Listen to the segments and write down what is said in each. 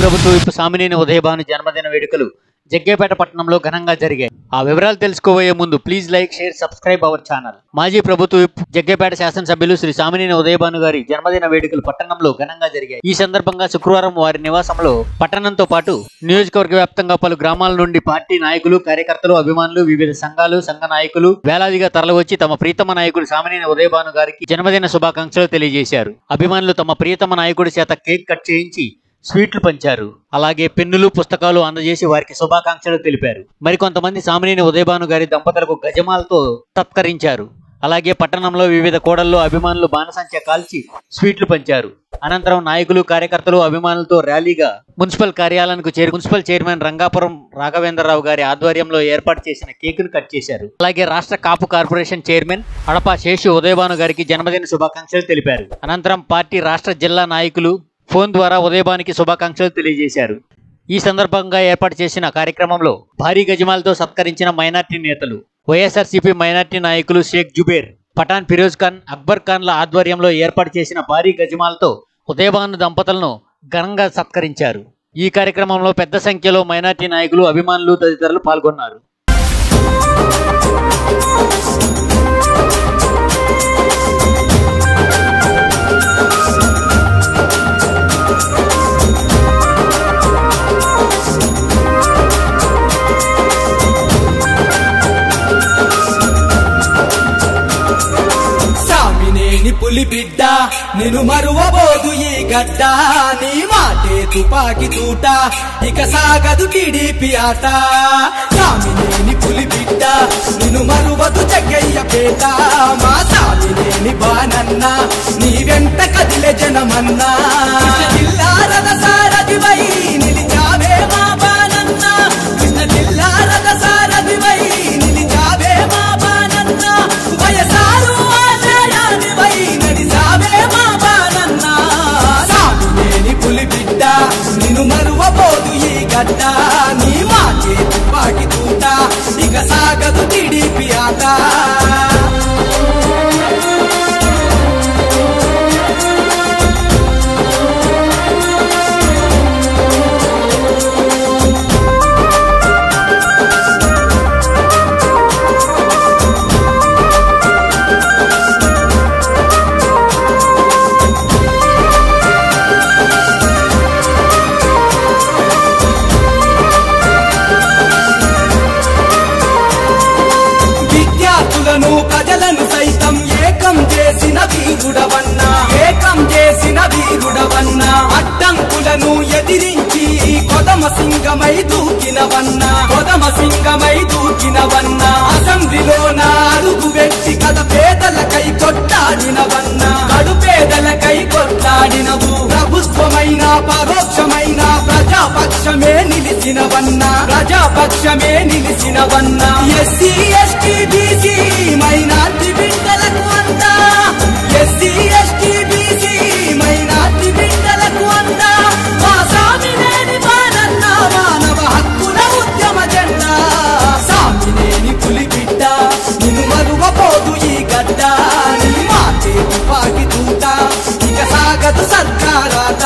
ప్రభుత్వ విప్ సామినేని ఉదయభాను జన్మదిన వేడుకలు జగ్గేపేట పట్టణంలో ఘనంగా జరిగాయి. ఆ వివరాలు తెలుసుకోబోయే ముందు please like, share, subscribe our channel. మాజీ ప్రభుత్వ విప్ జగ్గేపేట శాసనసభ్యులు శ్రీ సామినేని ఉదయభాను గారి జన్మదిన వేడుకలు పట్టణంలో ఘనంగా జరిగాయి. ఈ సందర్భంగా శుక్రవారం వారి నివాసంలో పట్టణంతో పాటు నియోజకవర్గ వ్యాప్తంగా పలు గ్రామాల నుండి పార్టీ నాయకులు, కార్యకర్తలు, అభిమానులు, వివిధ సంఘాలు, సంఘ నాయకులు వేలాదిగా తరలివచ్చి తమ ప్రీతమ నాయకుడు సామినేని ఉదయభాను గారికి జన్మదిన శుభాకాంక్షలు తెలియజేశారు. అభిమానులు తమ ప్రియతమ నాయకుడి చేత కేక్ కట్ చేయించి స్వీట్లు పంచారు. అలాగే పెన్నులు, పుస్తకాలు అందజేసి వారికి శుభాకాంక్షలు తెలిపారు. మరికొంతమంది సామినేని ఉదయభాను గారి దంపతులకు గజమాలతో సత్కరించారు. అలాగే పట్టణంలో వివిధ కూడల్లో అభిమానులు బాణసంచా కాల్చి స్వీట్లు పంచారు. అనంతరం నాయకులు, కార్యకర్తలు, అభిమానులతో ర్యాలీగా మున్సిపల్ కార్యాలయానికి చేరి మున్సిపల్ చైర్మన్ రంగాపురం రాఘవేంద్రరావు గారి ఆధ్వర్యంలో ఏర్పాటు చేసిన కేకును కట్ చేశారు. అలాగే రాష్ట్ర కాపు కార్పొరేషన్ చైర్మన్ అడపా శేషు ఉదయభాను గారికి జన్మదిన శుభాకాంక్షలు తెలిపారు. అనంతరం పార్టీ రాష్ట్ర జిల్లా నాయకులు ఫోన్ ద్వారా ఉదయభానికి శుభాకాంక్షలు తెలియజేశారు. ఈ సందర్భంగా ఏర్పాటు చేసిన కార్యక్రమంలో భారీ గజమాలతో సత్కరించిన మైనార్టీ నేతలు, వైఎస్ఆర్సీపీ మైనార్టీ నాయకులు షేక్ జుబేర్, పఠాన్ ఫిరోజ్ ఖాన్, అక్బర్ ఖాన్ల ఆధ్వర్యంలో ఏర్పాటు చేసిన భారీ గజమాలతో ఉదయభాను దంపతులను ఘనంగా సత్కరించారు. ఈ కార్యక్రమంలో పెద్ద సంఖ్యలో మైనార్టీ నాయకులు, అభిమానులు తదితరులు పాల్గొన్నారు. పులి బిడ్డ నిన్ను మరువబోదు ఈ గడ్డ, నీ మాటే తుపాకి తూట, ఇక సాగదు టీడీపీ ఆట. సామినేని పులి బిడ్డ నిన్ను మరువదు జగ్గయ్య పేట, మా సామినేని బానన్న నీ వెంట కదిలే జనమన్నా. జిల్లా రథసారథివై నిలిచావే మా బానన్న, కృష్ణ జిల్లా రథసారథివై నిలిచావే మా బానన్న, వయసారు నిన్ను మరువబోదు ఈ గడ్డ, నీ మాటే తుపాకి తూట, ఇక సాగదు టీడీపీ ఆట. ప్రజలను సైతం ఏకం చేసిన వీరుడవన్నా, ఏకం చేసిన వీరుడవన్నా, అడ్డంకులను ఎదిరించి కొదమ సింగమై దూకినవన్నా, కొదమ సింగమై దూకినవన్నా. అసెంబ్లీలో అడుగు పెట్టి కథ పేదలకై కొట్లాడినవన్నా, కడు పేదలకై కొట్లాడినవు. ప్రభుత్వమైన పరోక్షమైన ప్రజాపక్షమే నిలిచినవన్నా, ప్రజాపక్షమే నిలిచినవన్నా. ఎస్సీ, ఎస్టీ, బీసీ మైనార్టీ బిడ్డలకు అంతా, ఎస్సీ, ఎస్టీ, బీసీ మైనార్టీ బిడ్డలకు అంతా, మా సామినేని బానన్న మానవ హక్కుల ఉద్యమ జెండా. సామినేని పులి బిడ్డ నిన్ను మరువబోదు ఈ గడ్డ, నీ మాటే తుపాకి తూట, ఇక సాగదు సర్కారాట.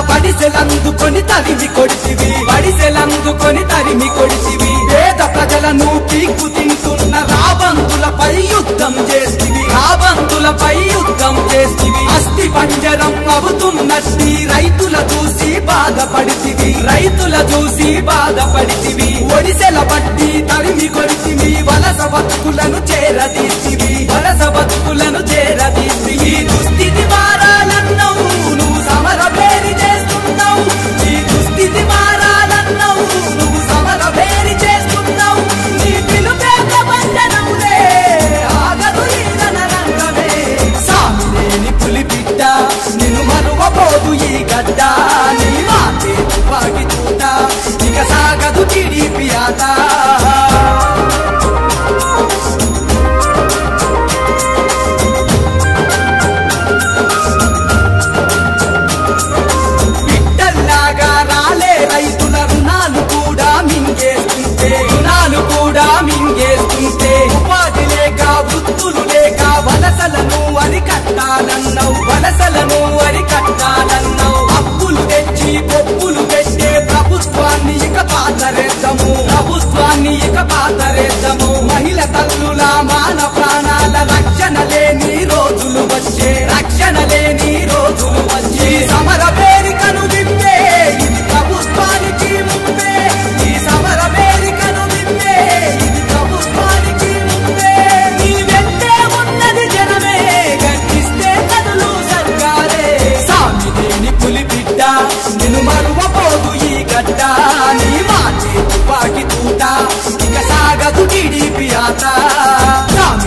బడిసెలందుకొని తరిమి కొడిసివి, బడిసెలందుకొని తరిమి కొడిసివి. పేద ప్రజలను పీక్కు తింటున్న రాబంతులపై యుద్ధం చేసివి, రాబంతులపై యుద్ధం చేసివి. అస్థి పంజరం అవుతున్నట్టి రైతుల చూసి బాధపడితివి, రైతుల చూసి బాధపడితివి. ఒడిసెల బట్టి తరిమి కొడిసివి, వలస బతుకులను చేరదీసివి, వలస బతుకులను చేరదీ